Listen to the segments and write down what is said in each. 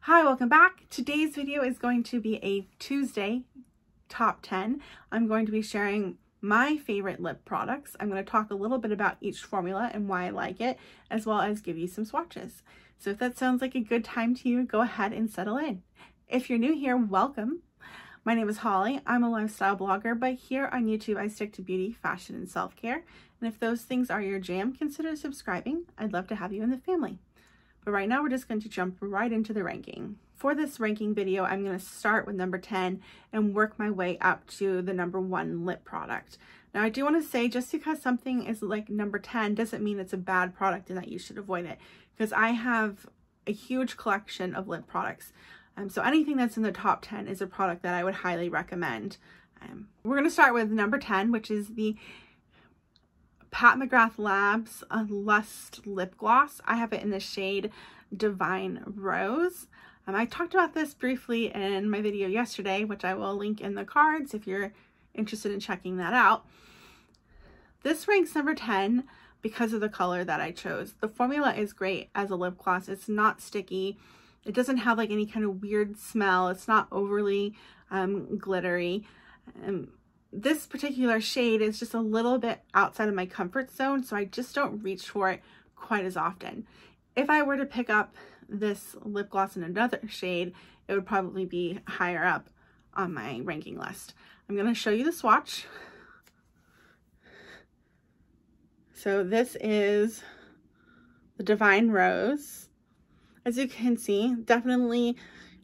Hi, welcome back. Today's video is going to be a Tuesday top 10. I'm going to be sharing my favorite lip products. I'm going to talk a little bit about each formula and why I like it, as well as give you some swatches. So if that sounds like a good time to you, go ahead and settle in. If you're new here, welcome. My name is Holly. I'm a lifestyle blogger, but here on YouTube, I stick to beauty, fashion, and self-care. And if those things are your jam, consider subscribing. I'd love to have you in the family. But right now, we're just going to jump right into the ranking. For this ranking video, I'm going to start with number 10 and work my way up to the number 1 lip product. Now, I do want to say, just because something is like number 10 doesn't mean it's a bad product and that you should avoid it, because I have a huge collection of lip products. So anything that's in the top 10 is a product that I would highly recommend. We're going to start with number 10, which is the Pat McGrath Labs Lust Lip Gloss. I have it in the shade Divine Rose. I talked about this briefly in my video yesterday, which I will link in the cards if you're interested in checking that out. This ranks number 10 because of the color that I chose. The formula is great as a lip gloss. It's not sticky. It doesn't have like any kind of weird smell. It's not overly glittery. This particular shade is just a little bit outside of my comfort zone, so I just don't reach for it quite as often. If I were to pick up this lip gloss in another shade, it would probably be higher up on my ranking list. I'm going to show you the swatch. So this is the Divine Rose. As you can see, definitely,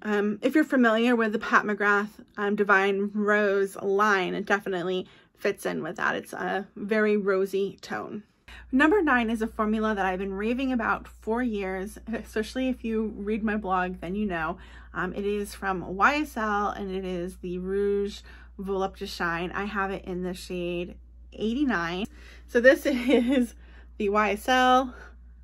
if you're familiar with the Pat McGrath Divine Rose line, it definitely fits in with that. It's a very rosy tone. Number 9 is a formula that I've been raving about for years, especially if you read my blog, then you know. It is from YSL and it is the Rouge Volupto Shine. I have it in the shade 89. So this is the YSL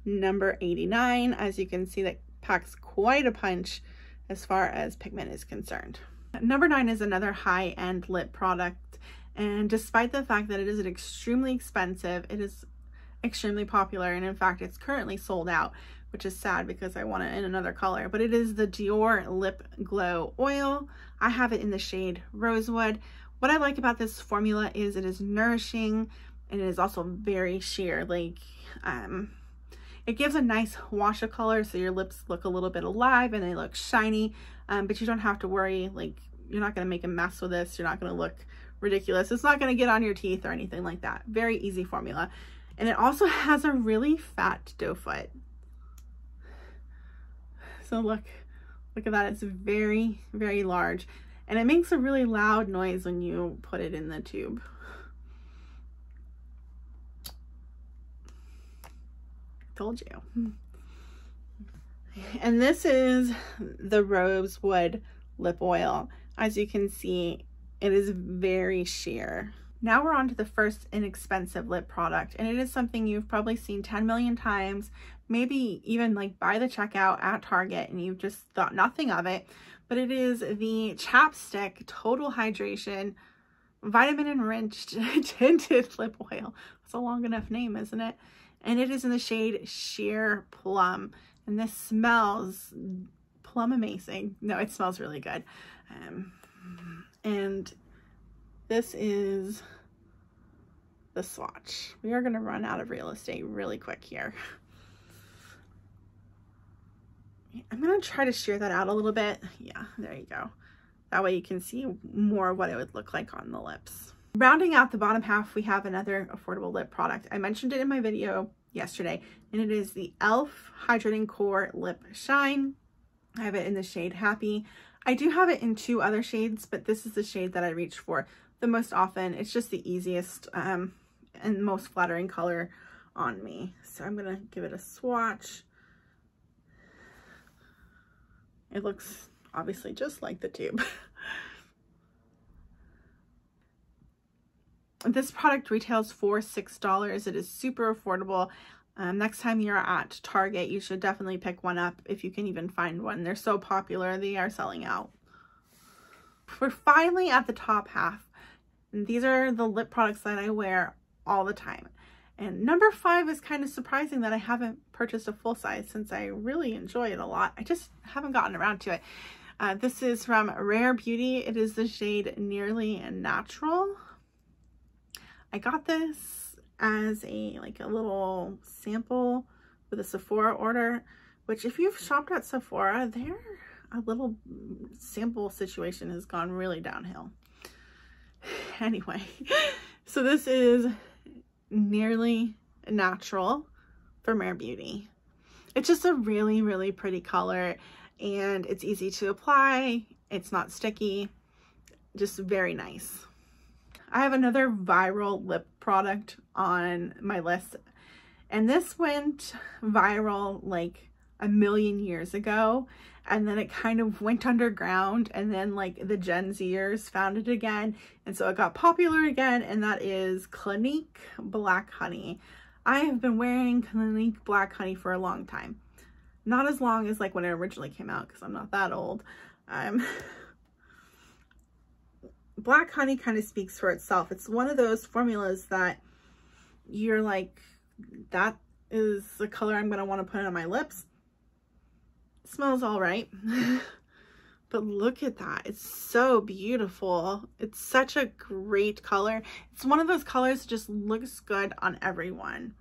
number 89. As you can see, that packs quite a punch as far as pigment is concerned. Number 9 is another high-end lip product, and despite the fact that it is extremely expensive, it is extremely popular, and in fact it's currently sold out, which is sad because I want it in another color. But it is the Dior Lip Glow Oil. I have it in the shade Rosewood. What I like about this formula is it is nourishing, and it is also very sheer. Like it gives a nice wash of color, so your lips look a little bit alive and they look shiny, but you don't have to worry, like you're not going to make a mess with this. You're not going to look ridiculous. It's not going to get on your teeth or anything like that. Very easy formula. And it also has a really fat doe foot. So look at that. It's very, very large. And it makes a really loud noise when you put it in the tube. Told you. And this is the Rosewood Lip Oil. As you can see, it is very sheer. Now we're on to the first inexpensive lip product, and it is something you've probably seen 10 million times, maybe even like by the checkout at Target, and you've just thought nothing of it. But it is the Chapstick Total Hydration Vitamin Enriched Tinted Lip Oil. It's a long enough name, isn't it? And it is in the shade Sheer Plum. And this smells plum amazing. No, it smells really good. And this is the swatch. We are going to run out of real estate really quick here. I'm going to try to sheer that out a little bit. Yeah, there you go. That way you can see more of what it would look like on the lips. Rounding out the bottom half, we have another affordable lip product. I mentioned it in my video yesterday, and it is the e.l.f. Hydrating Core Lip Shine. I have it in the shade Happy. I do have it in 2 other shades, but this is the shade that I reach for the most often. It's just the easiest and most flattering color on me. So I'm going to give it a swatch. It looks obviously just like the tube. This product retails for $6. It is super affordable. Next time you're at Target, you should definitely pick one up if you can even find one. They're so popular, they are selling out. We're finally at the top half. And these are the lip products that I wear all the time. And number 5 is kind of surprising that I haven't purchased a full size since I really enjoy it a lot. I just haven't gotten around to it. This is from Rare Beauty. It is the shade Nearly Natural. I got this as a little sample with a Sephora order, which if you've shopped at Sephora, their little sample situation has gone really downhill. Anyway, so this is Nearly Natural from Rare Beauty. It's just a really, really pretty color, and it's easy to apply. It's not sticky, just very nice. I have another viral lip product on my list, and this went viral like a million years ago, and then it kind of went underground, and then like the Gen Zers found it again, and so it got popular again, and that is Clinique Black Honey. I have been wearing Clinique Black Honey for a long time. Not as long as like when it originally came out, because I'm not that old. Black Honey kind of speaks for itself. It's one of those formulas that you're like, that is the color I'm going to want to put on my lips. It smells all right. But look at that. It's so beautiful. It's such a great color. It's one of those colors that just looks good on everyone.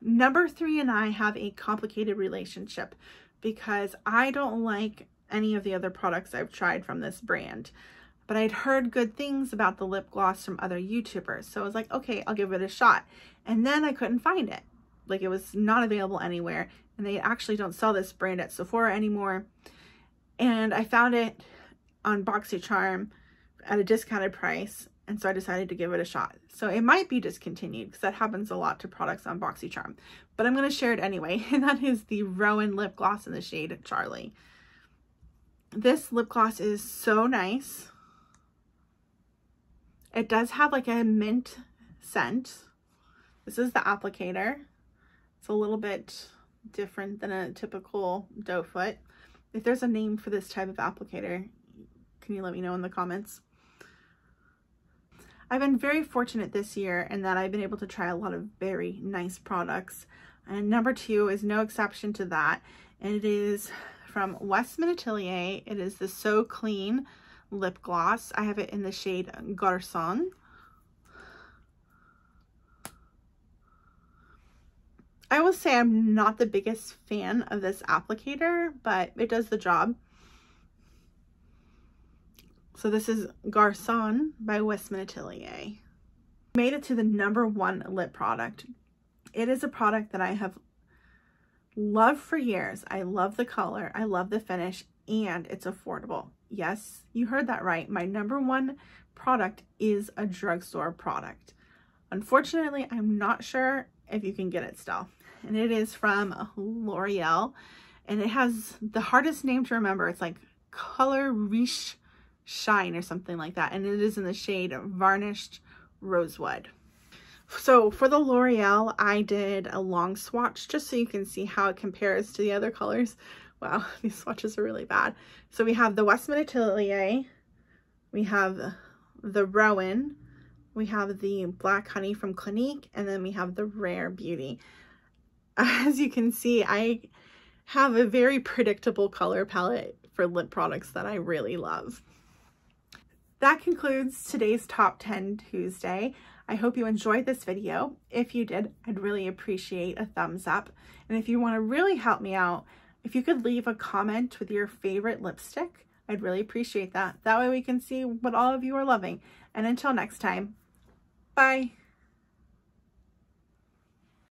Number 3 and I have a complicated relationship because I don't like any of the other products I've tried from this brand, but I'd heard good things about the lip gloss from other YouTubers. So I was like, okay, I'll give it a shot. And then I couldn't find it. Like, it was not available anywhere, and they actually don't sell this brand at Sephora anymore. And I found it on BoxyCharm at a discounted price, and so I decided to give it a shot. So it might be discontinued because that happens a lot to products on BoxyCharm, but I'm going to share it anyway, and that is the Rowan Lip Gloss in the shade Charlie. This lip gloss is so nice. It does have like a mint scent. This is the applicator. It's a little bit different than a typical doe foot. If there's a name for this type of applicator, can you let me know in the comments? I've been very fortunate this year in that I've been able to try a lot of very nice products. And number 2 is no exception to that. And it is from Westman Atelier. It is the So Clean lip gloss. I have it in the shade Garçon. I will say I'm not the biggest fan of this applicator, but it does the job. So this is Garçon by Westman Atelier. Made it to the number 1 lip product. It is a product that I have loved for years. I love the color, I love the finish, and it's affordable. Yes, you heard that right. My number 1 product is a drugstore product. Unfortunately, I'm not sure if you can get it still. And it is from L'Oreal, and it has the hardest name to remember. It's like Color Riche Shine or something like that, and it is in the shade Varnished Rosewood. So for the L'Oreal, I did a long swatch just so you can see how it compares to the other colors. Wow, these swatches are really bad. So we have the Westman Atelier, we have the Rowan, we have the Black Honey from Clinique, and then we have the Rare Beauty. As you can see, I have a very predictable color palette for lip products that I really love. That concludes today's Top 10 Tuesday. I hope you enjoyed this video. If you did, I'd really appreciate a thumbs up. And if you want to really help me out, if you could leave a comment with your favorite lipstick, I'd really appreciate that. That way we can see what all of you are loving. And until next time, bye.